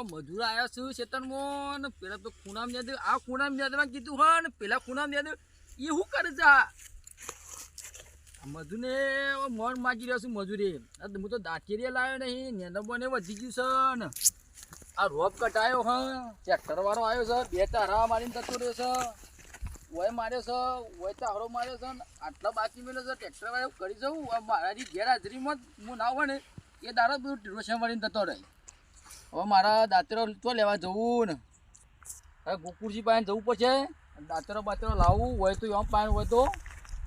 મજૂર આવ્યા છું ખેતરમાં ને પેલા તો ખૂણામ યાદ આ ખૂણામ યાદમાં કીધું હા ને પેલા ખૂણામ યાદ એ શું કરે છે મજૂરને મોન માગી રહ્યો છું મજૂરી હું તો દાંતીરિયા લાવ્યો નહીં નેનબોને વધી ગયું છે ને આ રોપ કટાયો હા ટ્રેક્ટર વાળો આવ્યો છે બે તારા મારીને જતો રહ્યો છે ઓય માર્યો છે ઓય તારો માર્યો છે આટલા બાકી મેળ્યો છે ટ્રેક્ટર વાળો કરી જવું મારાથી ગેરહાજરીમાં હું ના હોય ને એ દારો બધું રોશન મારીને જતો રહે હવે મારા દાંતરો તો લેવા જવું ને હવે ગોકુળજી પાસે જવું પડશે દાંતરો બાતરો લાવવું હોય તો એમ પાણી હોય તો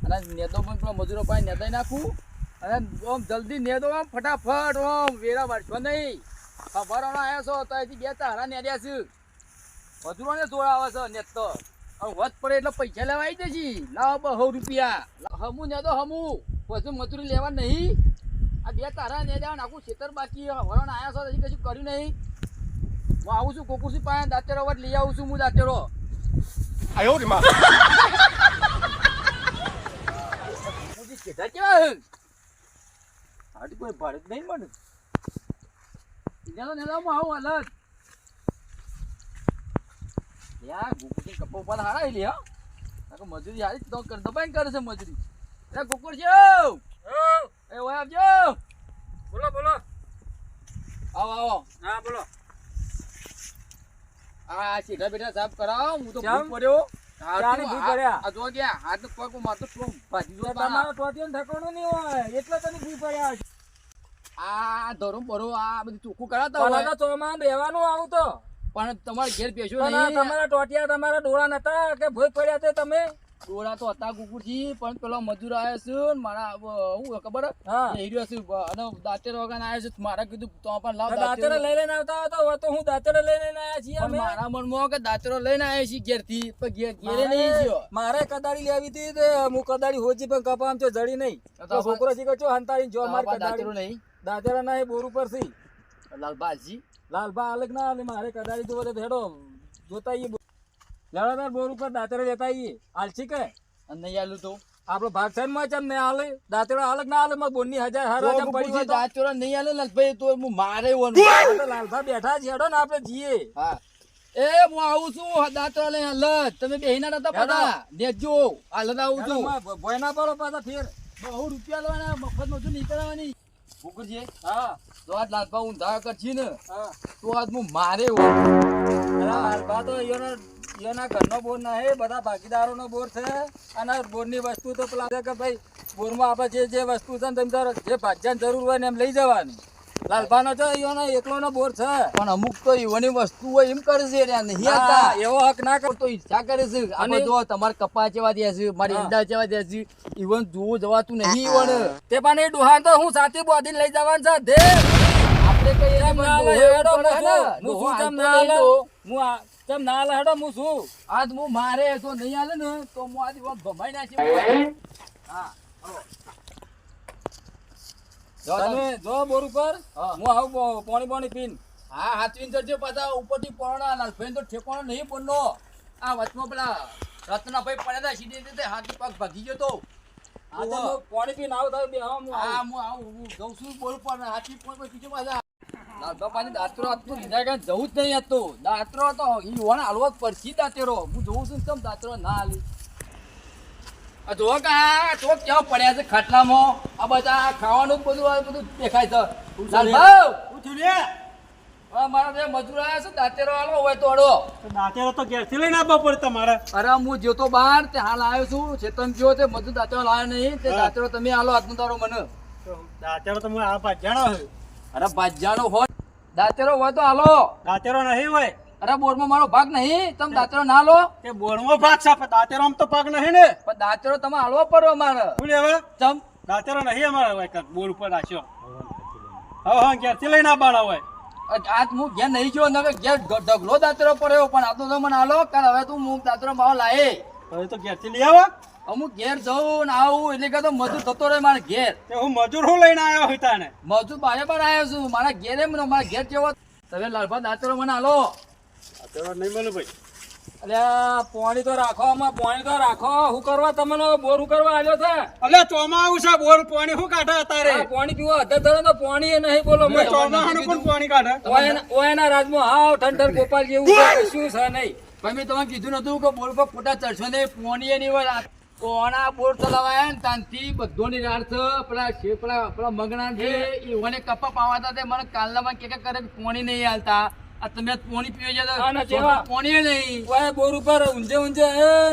અને નેદો પણ પેલા મજૂરો પાસે નેદાઈ નાખવું અને આમ જલ્દી નેદો આમ ફટાફટ આમ વેરા વાળશો નહીં ખબરનો આવ્યો છો તો અહીંથી બે તારા નેદ્યા છે મજૂરોને જોડાવે છે નેત તો હવે વધ પડે એટલે પૈસા લેવા આવી જશે લાવો 200 રૂપિયા હમું નેદો હમું પછી મજૂરી લેવા નહીં આ બે તારા નેદ્યા નાખું ખેતર બાકી વરણ આવ્યા છો હજી કશું કર્યું નહીં હું આવું છું કોકુસી પાસે દાંતેરો વટ લઈ આવું છું હું દાંતેરો આયો રે માં કેતા કેવા હાડી કોઈ ભારત નહીં મને ઇનાનો નેદામાં આવું હાલત યા ગોકુળજી કપો પર હારા લે હા મજૂરી હારી તો કર દબાઈ કરે છે મજૂરી એ ગોકુળજી એ ઓય આવજો બોલો બોલો આવો આવો હા બોલો આ સીધા બેઠા સાફ કરાવ હું તો ભૂલ પડ્યો આ જો ગયા હાથ પગ મારતો પ્રોમ ભાજી જો તમારો ટોટિયો ઠકાણો નહીં હોય એટલે તને ભૂ પડ્યા આ ધોરો બરો આ બધું ચોખ્ખું કરાતા હોય તો માં રહેવાનું આવું તો પણ તમારે ઘેર બેસો નહીં તમારા ટોટિયા તમારા ડોળા નતા કે ભોય પડ્યા તે તમે ડોળા તો હતા ગુકુરજી પણ પેલો મજૂર આવ્યો છે મારા હું ખબર હીર્યો છું અને દાંતેરો વગર આવ્યો છે મારા કીધું તો પણ લાવ દાંતેરો લઈ લઈને આવતા હતો તો હું દાંતેરો લઈને આવ્યા છીએ અમે મારા મનમાં કે દાંતેરો લઈને આવ્યા છીએ ઘેર થી પણ ઘેરે નહીં ગયો મારે કદાળી લેવી હતી તે હું કદાળી હોજી પણ કપામ તો જડી નહીં તો છોકરો શીખો છો હંતાળી જો માર દાંતેરો નહીં દાંતેરા ના બોર ઉપર થી લાલબાજી લાલબા અલગ ના મારે કદાળી જોવો તો હેડો જોતા આવીએ લડાદાર બોર ઉપર દાંતેરો લેતા આવીએ હાલશી કે નહીં આલું તો આપણો ભાગ સાઈડ માં ચમ નહીં હાલે દાંતેરો અલગ ના હાલે મારે બોરની 1000 પડી હોય દાંતેરો નહીં આલે લાલભાઈ તો હું મારે લાલભા બેઠા છે હેડો ને આપણે જઈએ હા એ હું આવું છું દાંતરો લઈ હાલત તમે બેહીના નતા પડા દેજો હાલત આવું છું ભોયના પડો પાછા ફેર 200 રૂપિયા લેવાના મફત મજૂર નીકળવાની ભૂકરજી હા તો આજ લાલભા ઊંધા કરછી ને હા તો આજ હું મારે લાલભા તો એના ઘરનો બોર નહીં બધા ભાગીદારોનો બોર છે અને બોરની વસ્તુ તો પેલા કે ભાઈ બોરમાં આપણે જે વસ્તુ છે ને તમે જે ભાજ્યાની જરૂર હોય ને એમ લઈ જવાની લાલભાનો તો એનો એકલોનો બોર છે પણ અમુક તો એવાની વસ્તુ હોય એમ કરે છે નહીં હતા એવો હક ના તો ઈચ્છા કરે છે અને જો તમારે કપા ચેવા દે છે મારી ઈંડા ચેવા દે છે ઈવન જોવું જવાતું નહીં ઈવન તે પણ એ ડોહાન તો હું સાથે બોધીને લઈ જવાનું છે દે આપણે કઈ ચમ ના હેડો હું શું આજ હું મારે તો નહીં હાલે ને તો હું આ દિવસ ભમાઈ નાખી હા તમે જો બોર ઉપર હું આવું પાણી પીન હા હાથવીન જજો પાછા ઉપરથી પોણા લાલભાઈ તો ઠેકોણો નહીં બોલનો આ વચમાં પેલા રત્નાભાઈ પડ્યા હતા સીધી હાથી પગ ભાગી ગયો તો પાણી પીને આવું થાય બે હું જઉં છું બોલ પર હાથી પોઈ પીછે પાછા લાલભાઈ દાંતરો આટલું લીધા કે જવું જ નહીં હતું દાંતરો તો ઈવણ હાલવો જ પડશે દાંતેરો હું જોઉં છું કેમ દાંતરો ના હાલી જો કા તો ક્યાં પડ્યા છે ખાટલામાં આ બધા ખાવાનું બધું દેખાય છે લાલભાઈ મારા બે મજૂર આવ્યા છે દાંતેરો હાલો હોય તો અડો દાંતેરો તો ઘેરથી લઈને આવવા પડે તમારે અરે હું જોતો બહાર તે હાલ આવ્યો છું ચેતન જો તે મજૂર દાંતેરો લાવ્યો નહીં તે દાંતેરો તમે હાલો આજનો તારો મને દાંતેરો તો આ ભાજ્યાનો હોય અરે ભાજ્યાનો હોય દાંતેરો હોય તો હાલો દાંતેરો નહીં હોય અરે બોરમાં મારો ભાગ નહીં તમે દાંતેરો ના લો તે બોરમાં ભાગ છે પણ દાંતેરો આમ તો ભાગ નહીં ને પણ દાંતેરો તમે હાલવો પડો મારે શું લેવા ચમ દાંતેરો નહીં અમારે હોય બોર ઉપર રાખ્યો હા ઘેરથી લઈને આવવાના હોય આજ હું ઘેર નહીં ગયો ને ઘેર ઢગલો દાંતેરો પડ્યો પણ આ તો મને હાલો કારણ હવે તું હું દાંતેરો ભાવ લાવે હવે તો ઘેરથી લઈ આવો અમુક ઘેર જવું ને આવું એટલે કે તો મજૂર થતો રહે મારા ઘેર હું મજૂર હું લઈને આવ્યો હોય તાને મજૂર બરાબર આવ્યો છું મારા ઘેર એમ મારા ઘેર જેવો તમે લાલભા દાંતેરો મને હાલો દાંતેરો નહીં મળે ભાઈ અલ્યા પાણી તો રાખો આમાં, પાણી તો રાખો. શું કરવા તમને બોર શું કરવા આવ્યો છે? અલે ચોમાસું છે, બોર પાણી શું કાઢે અત્યારે? આ પાણી પીવો અધર ધરો તો પાણી એ નહીં બોલો મેં. ચોમાસાનું પણ પાણી કાઢે. ઓયના રાજમાં હાવ ઠંડર ગોપાલ જેવું છે, કશું છે નહીં. પણ મેં તમને કીધું નતું કે બોર પર ખોટા ચડશો ને પોણી એની હોય કોણા બોર ચલાવાયા ને તાનથી બધોની રાડ છે. પેલા મગણા છે ઈવોને કપા પાવાતા તે મને કાલનામાં કે કરે પોણી નહીં હાલતા. આ તમે પોણી પીવે છે આના તો જેવા. પોણી નહીં. ઓય બોર ઉપર ઊંઝે ઊંઝે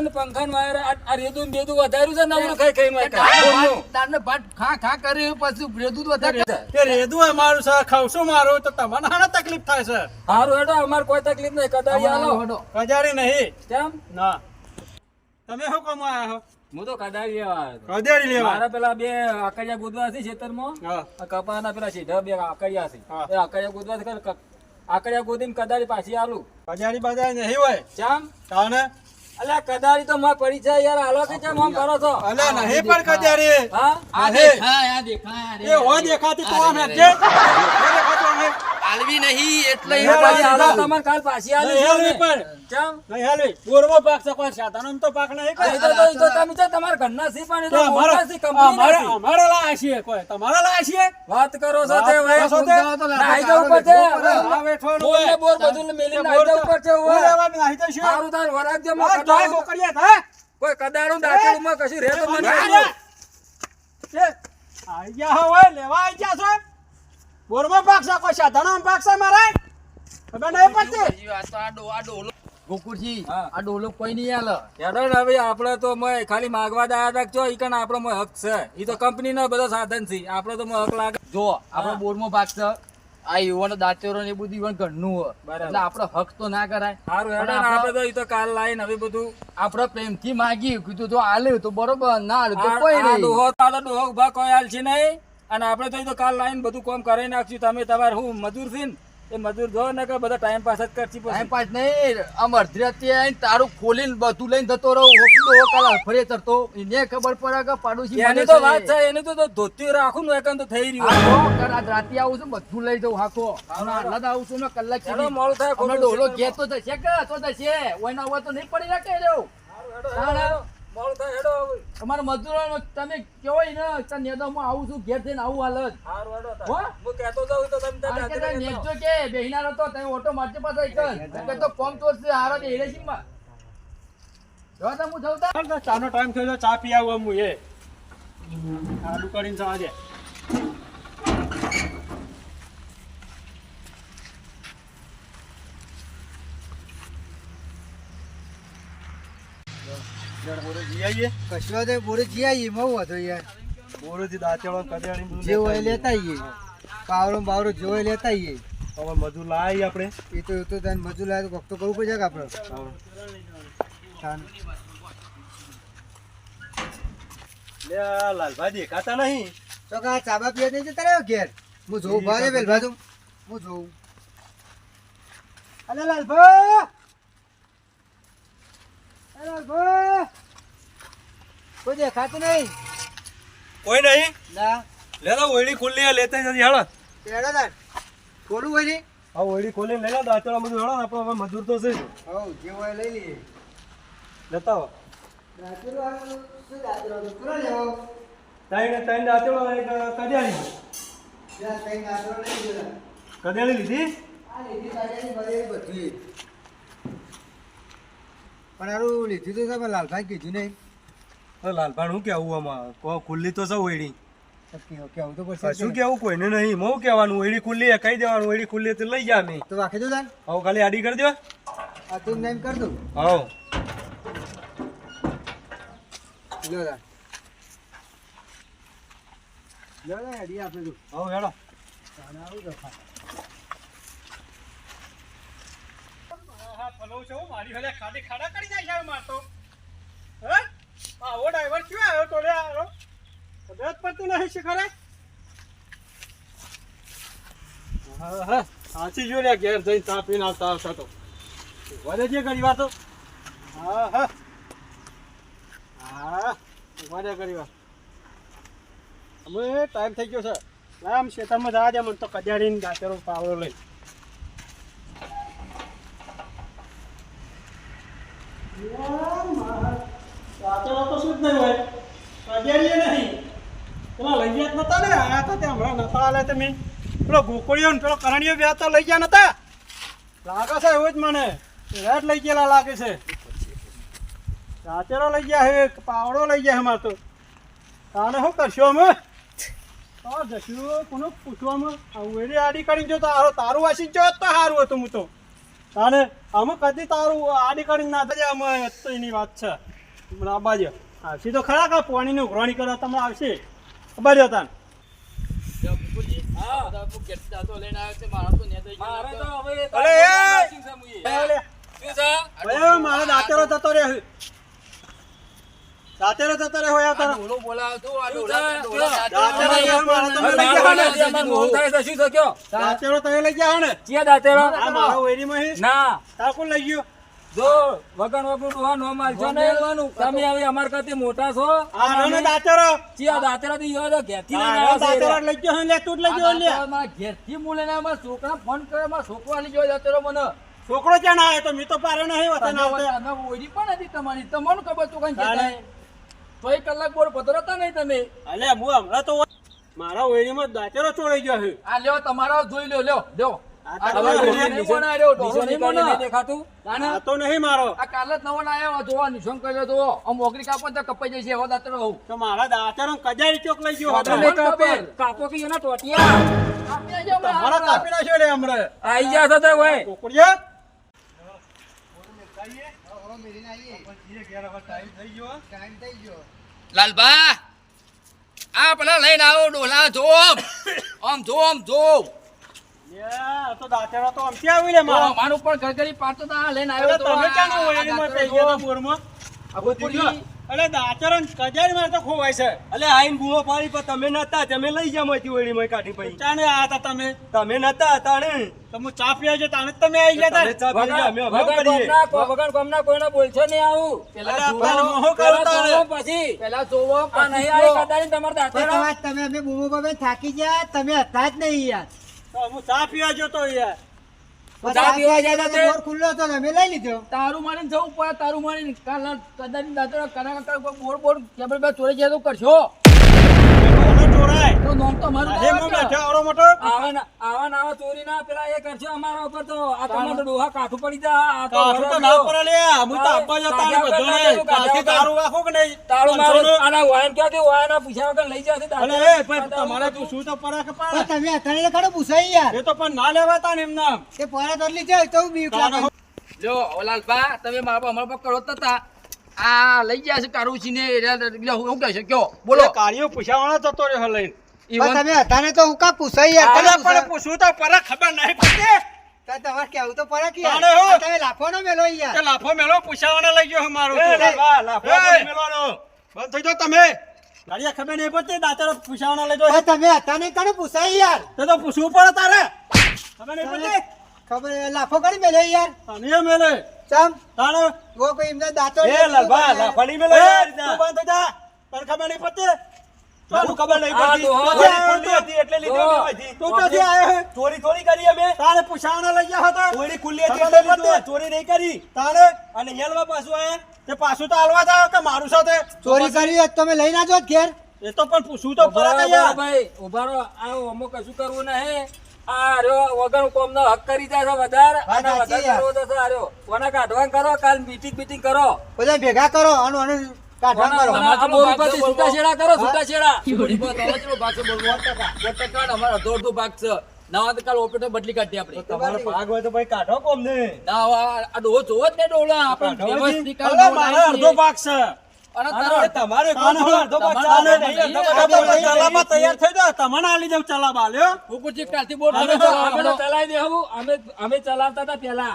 ને પંખા વાયર આ રેતું ને બેતું વધાર્યું છે ને નવરું ખાઈ ખાઈને વાય. દાળને ભાત ખા ખા કરે પછી રેદું જ વધારે કે રેદું અમારું છે, ખાવશું મારું, તો તમને હાને તકલીફ થાય છે? હારું હેડો, અમારે કોઈ તકલીફ નહીં. કદાચ આલો. કજારી નહીં. કેમ? ના. તમે શું કામ આયા છો? હું તો કદાચ લેવા આવ્યો હતો. કજારી લેવા? મારા પેલા બે આકડિયા ગોદવા છે ખેતરમાં. હા. આ કપાના પેલા સીધા બે આકડિયા છે. હા. એ આકડિયા ગોદવા છે. આકડિયા ગોદીને કદાળી પાછી આલું. કજારી બજારી નહીં હોય. ચમ? તાને? અલ્યા કદાળી તો માર પડી છે યાર, હાલો કે ચમ આમ કરો છો? અલે નહીં પણ કજારી. હા? આ નહીં. દેખાય આ દેખાય એ હોય દેખાતી તો આમ હેઠે. દેખાતું આમ હેઠ. આલવી નહીં એટલે નહીં, પાછી હાલો, હાલો. તમારે કાલ પાછી આલી નહીં છે હાલવી ને. પણ. ચમ? નહીં હાલવી. બોરમાં પાક છે, કોઈ સાધારણ તો પાક નહીં કરે. ઈ તો તમે છે તમારા ઘરના સી પણ ઈ તો મોટા સી કંપની નથી. અમારે લાયા છીએ કોઈ, તમારે લાયા છીએ? વાત કરો છો તે વાત ભાઈ. કરો છો તે? નાહી જવું પડશે. આ બેઠવાનું બોર ને હોય. બોર બધું મેલીને બોર નાહી તો- જવું પડશે. બોર ઓય. લેવા નાહી જશું. સારું તાર વરાગજો માં આ તોય કદાળું- કોકરિયા થાય. કોઈ કદાળું દાખલુમાં કશું રહે તો મને આઈ કહેજો. ગયા. આઈ ગયા હો, ઓય, લેવા આઈ ગયા છો? બોરમાં પાક છે, કોઈ સાધારણ પાક છે મારે? ખબર નહીં પડતી. આ ડોલો ગોકુળજી હા. આ ડોલો કોઈ નહીં આલે. હેડો ને હવે આપણે તો મોય ખાલી માગવા દાયા રાખજો. ઈ કણ આપણો મોય હક છે. ઈ તો કંપનીનો બધો સાધન છે. આપણો તો મોય હક લાગે. જો આપણો બોરમાં ભાગ છે આ યુવાનો દાંતેરો ને એ બધું ઈવન ઘરનું હોય બરાબર. એટલે આપણો હક તો ના કરાય. સારું હેડો પણ ને આપણો- આપણે તો ઈ તો કાલ લાઈને હવે બધું આપણે પ્રેમથી માગી કીધું તો આલે તો બરોબર ના આલે તો આ- કોઈ આ નહીં. ડોહો તો આ તો ડોહો ઉભા કોઈ હાલ છે નહીં. અને આપણે તો ઈ તો કાલ લાઈને બધું કામ કરાવી નાખશું. તમે તમારે હું મજૂર છે ને એ મજૂર જો ને કે બધા ટાઈમ પાસ જ કરશી પછી. ટાઈમ પાસ નહીં આમ અડધી રાતે આવીને તારું ખોલીને બધું લઈને જતો રહો હોકલો કાલા ફરે ચડતો એને ખબર પડે કે પાડોશી એની મને તો છે. વાત છે. એની તો ધોતી રાખું ને એકન તો થઈ રહ્યું. હાકો, કર આજ રાતે આવું છું બધું લઈ જાઉં હાકો અને આટલા જ આવું છું ને કલાક હેડો, સુધી. મોડું થાય, હમણાં ખોટું ડોલો છે. ઘેર તો થશે કે તો થશે ઓયના હોય તો નહીં પડી રાખે રહ્યો. મોડું થાય હેડો હવે. તમારા મજૂરો તમે કેવો ને તાર નેદામાં આવું છું ઘેર થઈને આવું હાલત હારું હેડો તાર. હો? હું કહેતો જાઉં તો તમે આ કે તાર તાર નેજો કે બેહીના હતો તમે ઓટો મારજો પાછો એક જ. કે તો કોમ તો છે હારો દે હેડે સીમમાં જો તો હું જઉં તા. ચાલ તો ચાનો ટાઈમ થયો છે, ચા પી આવું હું એ આલુ કરીને ચા દે. બોરોથી દાંતેડો કડિયાળી બધું જે હોય લેતા લેતા આવીએ પાવડો બાવડો જે હોય લેતા આવીએ આવીએ. હવે મજૂર લાવી આપણે. એ તો તને મજૂર લાવે તો કોક તો કરવું પડશે કે આપણે લે આ લાલભાઈ દેખાતા નહીં. તો કા ચાબા પીવા નહીં જતા રહ્યો ઘેર હું જોઉં ભારે વેલ બાજુ હું જોઉં અલે લાલભા એ લાલભા કોઈ દેખાતું નહીં કોઈ નહીં. ના લેલા ઓયડી ખુલ્લી લેતા જતી હાલો. તેડો તાર ખોલું હોય ને આ ઓયડી ખોલીને લેલા દાંતેડા બધું હાલો. આપણે હવે મજૂર તો છે જ. હવ જે હોય લઈ લઈએ લેતા આવો. દાંતરો શું દાંતરો કરો લેવો ત્રણ દાંતેડો એક કડિયાળી. ત્યાં કઈ દાંતરો લઈ ગયો કડિયાળી લીધી. આ લીધી કાઢ્યાની બધે બધી પણ હારું લીધી તો તમે લાલભાઈ કીધું નહીં તો લાલભાઈ હું કેવું આમાં ખુલ્લી તો છે ઓયડી. કેવું તો પડશે શું કેવું કોઈને નહીં. હું કહેવાનું ઓયડી ખુલ્લી એ કહી દેવાનું ઓયડી ખુલ્લી તો લઈ જા નહીં. તો વાંખી દો તાર હવે ખાલી આડી કરી દો. આ તું નેમ કર દઉં હા લો તાર લો તાર હેડી આપણે તું હવે હેડો. આવું તો ખા મારી હવે ખાડી ખાડા કરી જાય છે મારતો. હે આવો ડ્રાઈવર ક્યાં આવ્યો તો લે આવ્યો ખબર પડતી નહીં શિખરે. હા હા સાચી જો લે ઘેર જઈને ચા પીને આવતા આવતા તો વધે જે ઘણી વાર તો. હા હા હા વધે ઘણી વાર. અમે ટાઈમ થઈ ગયો છે. આમ ખેતરમાં જવા દે મને તો કડિયાળીને દાંતેરો પાવડો લઈ. દાંતેડો તો શું જ નહીં હોય કજેરીએ નહીં પેલા લઈ ગયા જ નતા ને આયા હતા તે હમણાં નતા આલે તમે પેલો ગોકળીઓ ને પેલો કરણીયો બે તો લઈ ગયા નતા લાગે છે એવું જ મને રેડ લઈ ગયેલા લાગે છે દાંતેડો લઈ ગયા હે પાવડો લઈ ગયા અમારે તો તાને શું કરશો અમે જશું કોને પૂછવામાં વેરી આડી કરીને જો તારું વાસી જો તો સારું હતું હું તો તાને અમે કદી તારું આડી કરીને ના થાય અમે તો એની વાત છે હમણાં બાજુ આવશે તો ખરા કે પાણીની ઉઘરાણી કરવા તમે આવશે બાજુ તાન મારો દાંતેરો જતો રહે દાંતેરો જતો રહે હોય તારા દાંતેરો તમે લઈ ગયા ને આ મારો વેરીમાં ના તાર કોણ લઈ ગયો જો વગર ડોહા નો મારજો ને તમે હવે અમાર કરતી મોટા છો આ નાનો દાંતેરો ચિયા દાતરા થી યો ઘેરથી લઈને આ આવ્યા છે દાંતેરો લઈ ગયો હે લે તું જ લઈ ગયો લે ઘેરથી મૂલે ને અમારા છોકરા ફોન કરે મારા છોકરા લઈ ગયો જતો મને છોકરો ક્યાં ના આવ્યો તો મેં તો પારે નહીં વતન આવતો ઓરી પણ હતી તમારી તમને ખબર તું કઈ કહેતા તો 1 કલાક બોર પધરતા નહીં તમે અલે હું હમણાં તો મારા વેરીમાં દાંતેરો ચોરાઈ ગયો છે આ લ્યો તમારા જોઈ લ્યો લ્યો આ તો નહીં મારો આ કાલે જ નવો લાયો જોવા નિશોન કર્યો તો આમ ઓગરી કાપો તો કપાઈ જશે એવો દાતરો હોઉં તો મારા દાંતેરો કજારી ચોક લઈ ગયો કાપો કે એના ટોટિયા તમારા કાપી નાખ્યો લે હમણાં આઈ જા તો ભાઈ કોકડિયા લાલબા આ પેલા લઈને આવો ડોલા જોમ આમ જોમ જોમ તો દાંતેરો તો આમથી આવી લે મારો મારું પણ ગરગરી પાડતો તો આ લઈને આવ્યો તો તમે ક્યાં નો વેરીમાં થઈ ગયા તા બોરમાં અલે દાંતેરો કજારી માર તો ખોવાય છે અલે આઈન બૂળો પાડી પણ તમે નતા તમે લઈ ગયા મોતી ઓળીમાં કાઢી પડી ચાને આ હતા તમે તમે નતા તાણે તમે ચા પીવા જો તાને તમે આવી ગયા તમે ચા પી ગયા, અમે હવે કરીએ વગર ગમના કોઈને બોલશો નહીં આવું પેલા અલા, જોવો, પણ મોહો કરો તારે. પછી પેલા જોવો આ નહીં આવી કદાની તમારા દાંતેડા તમે અમે બૂમો બાબે થાકી ગયા તમે હતા જ નહીં યાર તો હું ચા પીવા જતો યાર ચા પીવા ગયા તા તે? બોર ખુલ્લો હતો ને અમે લઈ લીધો તારું મારીને જવું પડે તારું મારીને કાલ કદાચ દાંતરો કના બોર બોર કેબલ બે ચોરી જાય તો કરશો કોનો ચોરાય તો નોમ તો મારું અરે હું બેઠો આવડો મોટો આવા ચોરી ના પેલા એ કરશો અમારા ઉપર તો આ તમારે ડોહા કાઠું પડી જા આ તો કાઠું તો ના પડે લે હું તો આપવા જતા ને બધોને કાઠી તારું રાખો કે નહીં તાળું મારું આના વાયન ક્યાંથી વાયના પૂછ્યા વગર લઈ જશે અલે એ ભાઈ તમારે પૂછવું તો પડે કે પણ પડે તમે હતા ને ખડો પૂછાઈ યાર એ તો પણ ના લેવાતા ને એમના તે પોરા તરલી જાય તો બીક લાગે જો લાલબા તમે મારા અમારા પર કરો તતા આ લઈ ગયા છે કારુચીને એટલે હું કહે છે કયો બોલો બોલો કાર્યો પૂછાવાળો જતો રહ્યો લઈને પણ તમે હતા ને તો હું કા પૂછાઈ યાર અલે ખડો પણ પૂછાઈ. પૂછવું તો પડે ખબર નહીં પડતી તો તમારે કેવું તો પડે કે તાણે હો. યાર તમે લાફો નો મેલો યાર કે લાફો મેલો પૂછાવાના લઈ ગયો મારું એ લાફા, લાફા બોલી મેલવાનો. બંધ થઈ જાઓ તમે ગાડિયા ખબર નહીં પડતી દાંતેરો પૂછાવાના લઈ પણ તમે હતા ને કને પૂછાઈ યાર તો પૂછવું પડે તારે ખબર નહીં પડતી ખબર લાફો કરી મેલો યાર તને મેલે ચમ તાણે વો કોઈ એમને દાંતો એ લાફા, લાફાની મેલો એ, યાર. તું બંધ થઈ જા તને ખબર નહીં પડતી મને ખબર નહીં આ પડતી. ડોહા ચોરી ખુલ્લી હતી એટલે લીધો ડોહા. મેમાંથી. તું ક્યાંથી આવ્યો હે? ચોરી થોડી કરી અમે તારે પૂછાવાના લઈ ગયા હતા ચોરી ખુલ્લી હતી ખબર એટલે નહીં લીધો. પડતી. ચોરી નહીં કરી તારે અને હેલવા પાછું આયા તે પાછું તો હાલવા જાવ કે મારું સાથે ચોરી કરી હોત તમે લઈ ના જો ઘેર એ તો પણ પૂછવું તો પડે કે યાર ભાઈ ઉભા રહો આ અમુક કશું કરવું નહીં આ રહ્યો વગર કોમનો હક કરી જાય છે વધારે અને વાત સાચી વધારે કરવો તો છે આ રહ્યો કોને કાઢવાનું કરો કાલ મીટિંગ કરો બધા ભેગા કરો અને આનું કાઢવા કરો તમારે તો બોલ ભાગ ઉપરથી છે, છૂટાછેડા કરો છૂટાછેડા બોલી પર તમારે કેટલો ભાગ છે બોલવો? 8% અમારો અડધો ભાગ છે નવા તો કાલ ઓપરેટર બદલી કાઢી આપણે તમારો ભાગ હોય તો ભાઈ કાઢો કોમ ને ના આ ડોહો જોવો જ ને ડોલા આપણે વ્યવસ્થિત કાલ અલે મારે અડધો ભાગ છે અને અરે તારો તમારે કોમ તાનો થોડો અડધો ભાગ તમારે ચાલે નહીં, નહીં, તમારે અડધો ભાગ નહીં. ચલાવવા તૈયાર થઈ જાઓ તમને આલી દઉં ચલાવવા લ્યો કુકુરજી કાલથી બોલ અમે તો ચલાવી દેવું અમે ચલાવતા હતા પેલા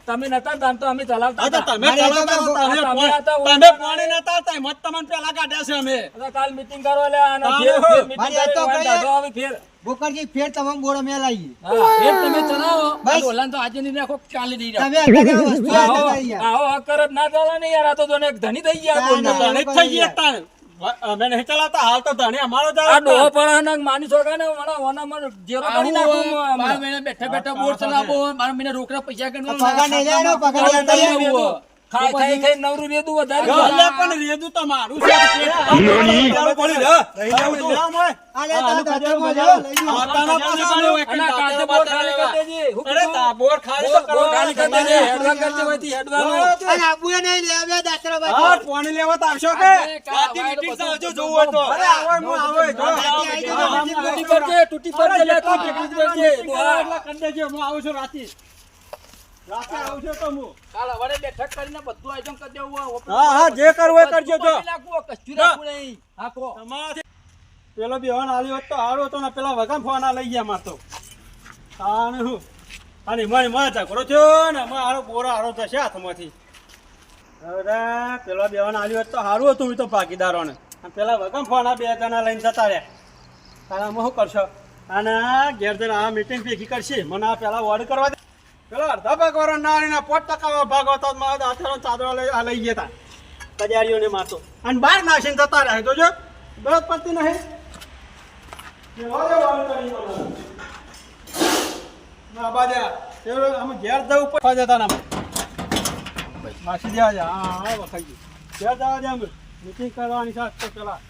તમે નતા તાન તો અમે ચલાવતા હા તો હતા તમે મારે ચલાવતા તો હતા, તમે તમે હતા, તમે પાણી નતા આવતા, એમ જ તમને પેલા કાઢ્યા છે અમે એટલે કાલ મીટિંગ કરો લે અને તાને ફેર હો. meeting મારે કરી તો વાન કહીએ. દાઢો આવે ફેર ભૂકરજી ફેર તમામ બોર અમે લાવીએ હા ફેર તમે ચલાવો બસ. ડોલાને તો આજે નહીં રાખો કાલે નહીં રાખો તમે અત્યારે વસ્તુ આવો આપતા હતા યાર. આવો હક કરત ના ચાલે ને યાર આ તો જોને એક ધણી થઈ ગયા ના, બોલનો. ના. ધણી જ થઈ ગયા તાણ. અમે નહીં ચલાવતા હાલ તો ધણી અમારો જ આ આવે ડોહો તાણ. પણ માની શકાય ને મને જેરો કરી નાખું બાર હમણાં. મહિને બેઠા બેઠા બોર ચલાવો 12 મહિને રોકડા પૈસા આ પગાર નહીં લેવાનો, પગાર લેતા યાર. ખાઈ ખાઈ ખાઈ નવરું રેદું વધારી અલ્યા દીધું. પણ રેદું તો મારું છે આલે તા દાદા બોલ્યો લઈ જાઓ. માતાના પાછળ અને આ કાચે બોર ખાલી કરી દેજે. હું અરે કીધું? તાબોર ખાલી તો બોર ખાલી કરી દેજે. કરવાનો. હેડવા કરજે હોયથી હેડવાનું. અને આબુએ નહીં લેવ્યા દાતરો હા બાજુ. પાણી લેવા તો આવશો કે રાતે meeting માં આવજો જોવું હોય તો. અરે આવો હું આવો જો. રાતે આઈ જજો. તૂટી પડજે, તૂટી પડજે, લે તું તૂટી પડજે. દોહા. એટલે કરી દેજો હું આવું છું રાતે આવું છું તો હું કાલ હવારે બેઠક કરીને બધું આયોજન કરી દેવું હોય. હા હા જે કરવું એ કરજો તો પાણી નાખવું, કશું નાખવું નહીં. હા, કહો. તમારાથી પેલો બેવાન આલ્યો હોત તો હારો હતો ને પેલા વગમ ફોન લઈ ગયા મારતો તાને હું અને મને ઝઘડો થયો ને હારો બોરો હારો થશે હાથમાંથી હવે પેલો બેવાન આલ્યો હોત તો સારું હતું એ તો ભાગીદારોને અને પેલા વગમ ફોન બે જણા લઈને જતા રહ્યા તારે અમે શું કરશો અને ઘેર જઈને આ મીટિંગ ભેગી કરશે મને આ પેલા વોર્ડ કરવા દે પેલો અડધા ભાગ વાળો ના 5% ભાગ હતો મારા દાંતરો ચાદરો લઈ ગયા હતા કજારીઓને મારતો અને બહાર નાખીને જતા રહે તો જો બરત પડતી નહીં અમે ઘેર જવું પડે જતા ને માસી દેવા જા હા વખાઈ ગયું ઘેર જવા દે અમે મીટિંગ કરવાની સાથે પેલા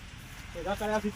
ભેગા કર્યા છે